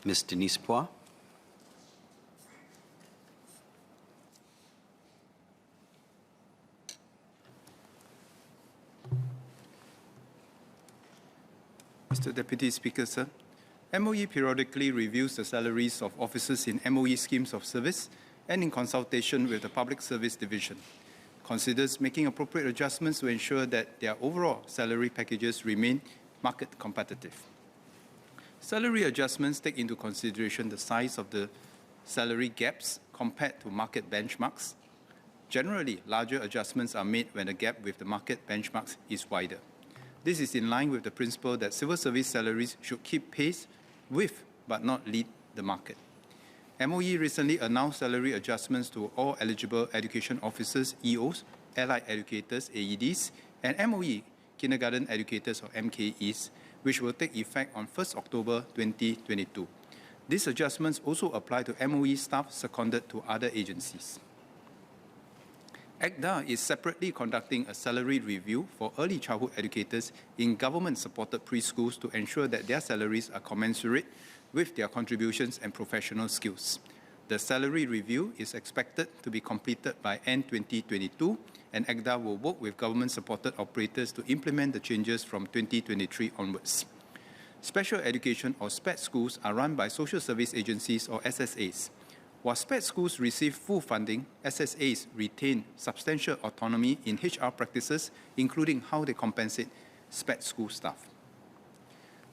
Ms. Denise Poir. Mr. Deputy Speaker, sir, MOE periodically reviews the salaries of officers in MOE schemes of service and in consultation with the Public Service Division, considers making appropriate adjustments to ensure that their overall salary packages remain market competitive. Salary adjustments take into consideration the size of the salary gaps compared to market benchmarks. Generally, larger adjustments are made when the gap with the market benchmarks is wider. This is in line with the principle that civil service salaries should keep pace with but not lead the market. MOE recently announced salary adjustments to all eligible education officers, EOs, allied educators, AEDs, and MOE kindergarten educators or MKEs, which will take effect on 1st October 2022. These adjustments also apply to MOE staff seconded to other agencies. ACDA is separately conducting a salary review for early childhood educators in government-supported preschools to ensure that their salaries are commensurate with their contributions and professional skills. The salary review is expected to be completed by end 2022, and ACDA will work with government-supported operators to implement the changes from 2023 onwards. Special education or SPED schools are run by social service agencies or SSAs. While SPED schools receive full funding, SSAs retain substantial autonomy in HR practices, including how they compensate SPED school staff.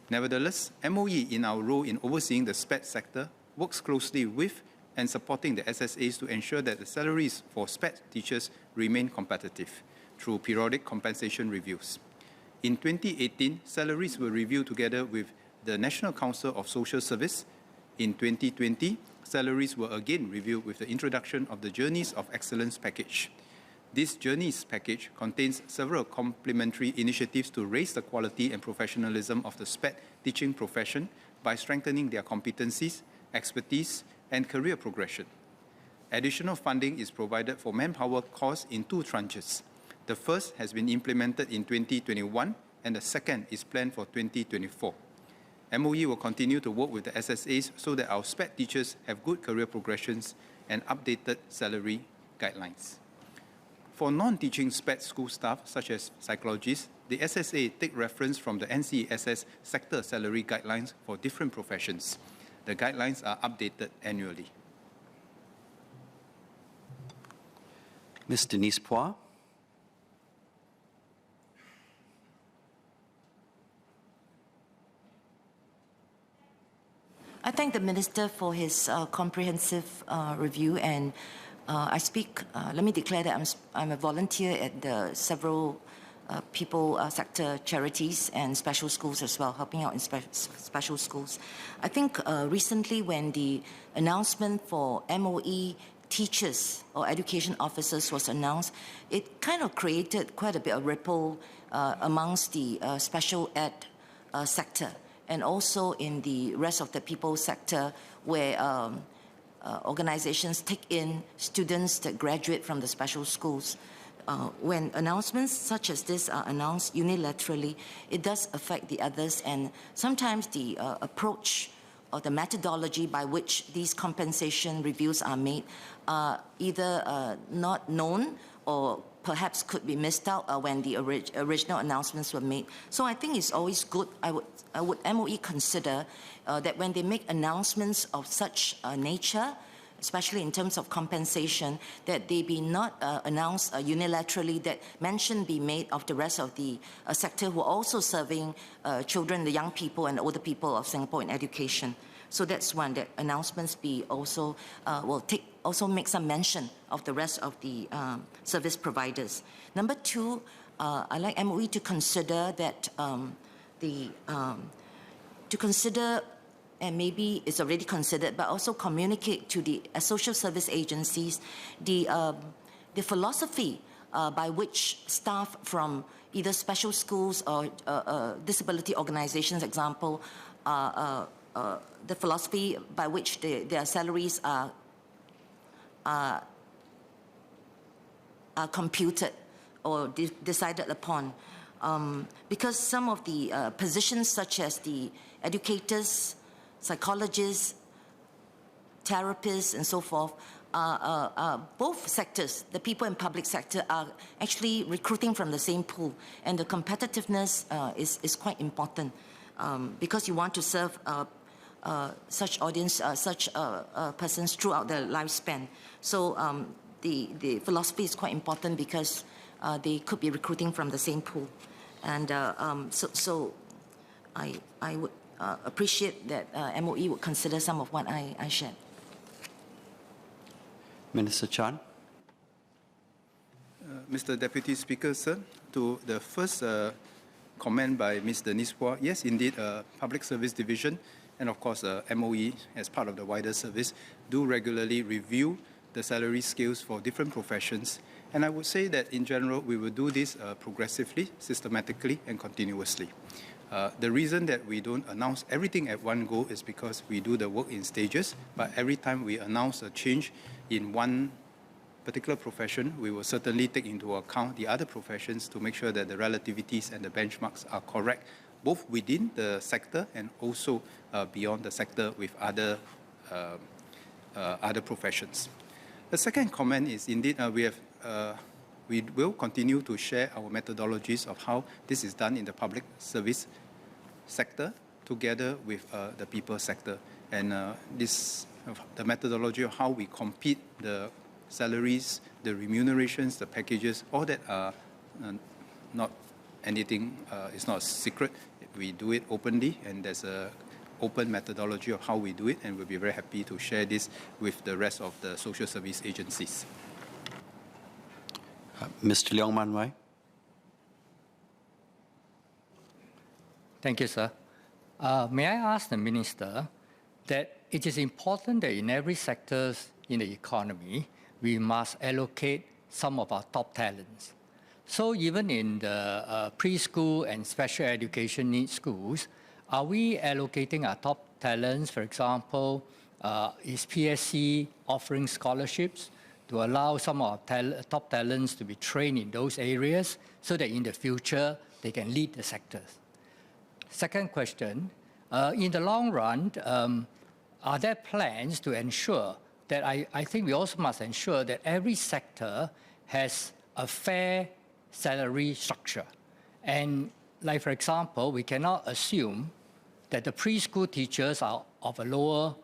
Nevertheless, MOE, in our role in overseeing the SPED sector, works closely with and supporting the SSAs to ensure that the salaries for SPED teachers remain competitive through periodic compensation reviews. In 2018, salaries were reviewed together with the National Council of Social Service. In 2020, salaries were again reviewed with the introduction of the Journeys of Excellence package. This Journeys package contains several complementary initiatives to raise the quality and professionalism of the SPED teaching profession by strengthening their competencies, expertise, and career progression. Additional funding is provided for manpower costs in 2 tranches. The first has been implemented in 2021, and the second is planned for 2024. MOE will continue to work with the SSAs so that our SPED teachers have good career progressions and updated salary guidelines. For non-teaching SPED school staff, such as psychologists, the SSA take reference from the NCSS sector salary guidelines for different professions. The guidelines are updated annually. Ms. Denise Poir. I thank the Minister for his comprehensive review, and let me declare that I'm a volunteer at the several people sector charities and special schools as well, helping out in special schools. I think recently when the announcement for MOE teachers or education officers was announced, it kind of created quite a bit of ripple amongst the special ed sector, and also in the rest of the people sector, where organizations take in students that graduate from the special schools. When announcements such as this are announced unilaterally, it does affect the others, and sometimes the approach or the methodology by which these compensation reviews are made are either not known or perhaps could be missed out when the original announcements were made. So I think it's always good. I would MOE consider that when they make announcements of such nature, especially in terms of compensation, that they be not announced unilaterally, that mention be made of the rest of the sector who are also serving children, the young people and older people of Singapore in education. So that's one, that announcements be also, also make some mention of the rest of the service providers. Number 2, I like MOE to consider that and maybe it's already considered, but also communicate to the social service agencies the philosophy by which staff from either special schools or disability organizations, example, the philosophy by which their salaries are computed or decided upon. Because some of the positions such as the educators psychologists, therapists, and so forth, both sectors, the people in public sector, are actually recruiting from the same pool, and the competitiveness is quite important because you want to serve such audience, such persons throughout their lifespan. So the philosophy is quite important because they could be recruiting from the same pool, and so I would appreciate that MOE would consider some of what I shared. Minister Chan. Mr. Deputy Speaker, sir, to the first comment by Mr. Nispua, yes, indeed, Public Service Division and of course MOE as part of the wider service do regularly review the salary scales for different professions. And I would say that in general, we will do this progressively, systematically, and continuously. The reason that we don't announce everything at one go is because we do the work in stages, but every time we announce a change in one particular profession, we will certainly take into account the other professions to make sure that the relativities and the benchmarks are correct, both within the sector and also beyond the sector with other professions. The second comment is indeed we will continue to share our methodologies of how this is done in the public service sector together with the people sector. And the methodology of how we compete, the salaries, the remunerations, the packages, all that are not anything, it's not a secret. We do it openly, and there's an open methodology of how we do it, and we'll be very happy to share this with the rest of the social service agencies. Mr. Leong Man Wai. Thank you, sir. May I ask the Minister that it is important that in every sector in the economy, we must allocate some of our top talents. So even in the preschool and special education needs schools, are we allocating our top talents? For example, is PSC offering scholarships to allow some of our top talents to be trained in those areas so that in the future they can lead the sectors? Second question, in the long run, are there plans to ensure that I think we also must ensure that every sector has a fair salary structure? And like, for example, we cannot assume that the preschool teachers are of a lower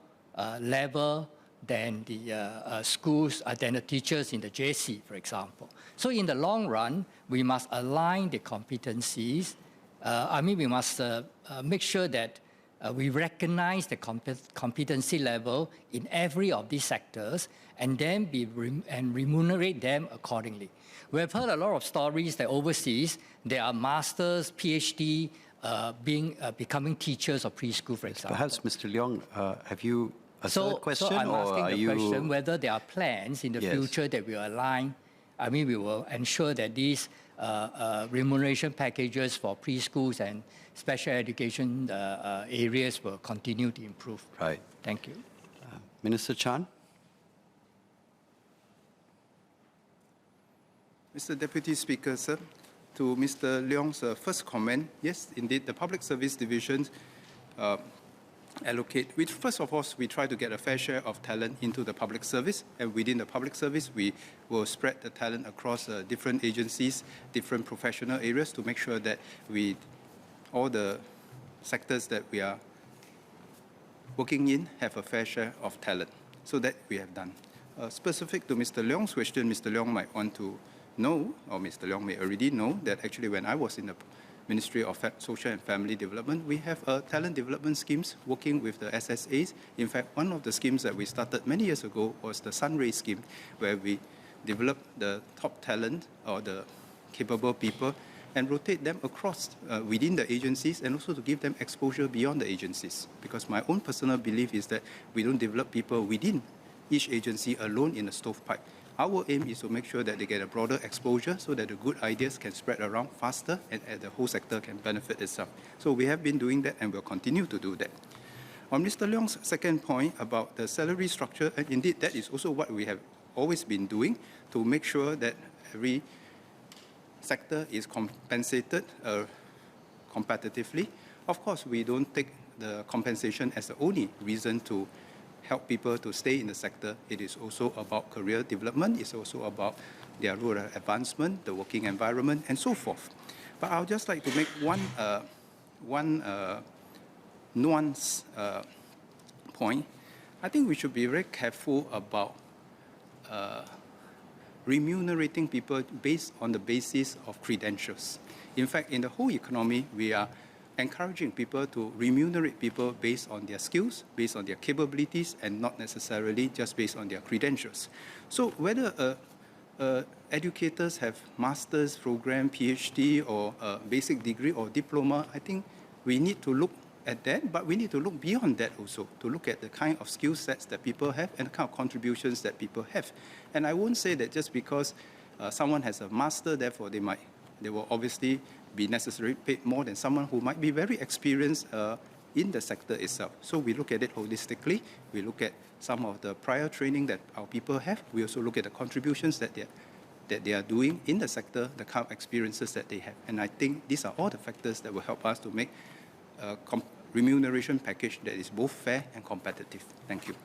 level than the schools, than the teachers in the JC, for example. So in the long run, we must align the competencies. We must make sure that we recognize the competency level in every of these sectors and then remunerate them accordingly. We have heard a lot of stories that overseas there are masters, PhD, becoming teachers of preschool, for example. Perhaps, Mr. Leong, have you a third question? So I'm asking the you... question whether there are plans in the future that will align. We will ensure that these remuneration packages for preschools and special education areas will continue to improve. Right. Thank you. Minister Chan. Mr. Deputy Speaker, sir, to Mr. Leong's first comment, yes, indeed, the Public Service Division allocate. First of all, we try to get a fair share of talent into the public service, and within the public service, we will spread the talent across different agencies, different professional areas to make sure that all the sectors that we are working in have a fair share of talent. So that we have done. Specific to Mr. Leong's question, Mr. Leong might want to know, or Mr. Leong may already know, that actually when I was in the Ministry of Social and Family Development, we have talent development schemes working with the SSAs. In fact, one of the schemes that we started many years ago was the Sunray scheme, where we develop the top talent or the capable people and rotate them across within the agencies and also to give them exposure beyond the agencies. Because my own personal belief is that we don't develop people within each agency alone in a stovepipe. Our aim is to make sure that they get a broader exposure so that the good ideas can spread around faster and the whole sector can benefit itself. So we have been doing that and will continue to do that. On Mr. Leong's second point about the salary structure, and indeed that is also what we have always been doing to make sure that every sector is compensated competitively. Of course, we don't take the compensation as the only reason to help people to stay in the sector. It is also about career development. It's also about their rural advancement, the working environment, and so forth. But I'll just like to make one nuance point. I think we should be very careful about remunerating people based on the basis of credentials. In fact, in the whole economy, we are encouraging people to remunerate people based on their skills, based on their capabilities, and not necessarily just based on their credentials. So whether educators have master's program, PhD, or a basic degree or diploma, I think we need to look at that, but we need to look beyond that also, to look at the kind of skill sets that people have and the kind of contributions that people have. And I won't say that just because someone has a master, therefore they will obviously be necessarily paid more than someone who might be very experienced in the sector itself. So we look at it holistically. We look at some of the prior training that our people have. We also look at the contributions that they are doing in the sector, the kind of experiences that they have. And I think these are all the factors that will help us to make a remuneration package that is both fair and competitive. Thank you.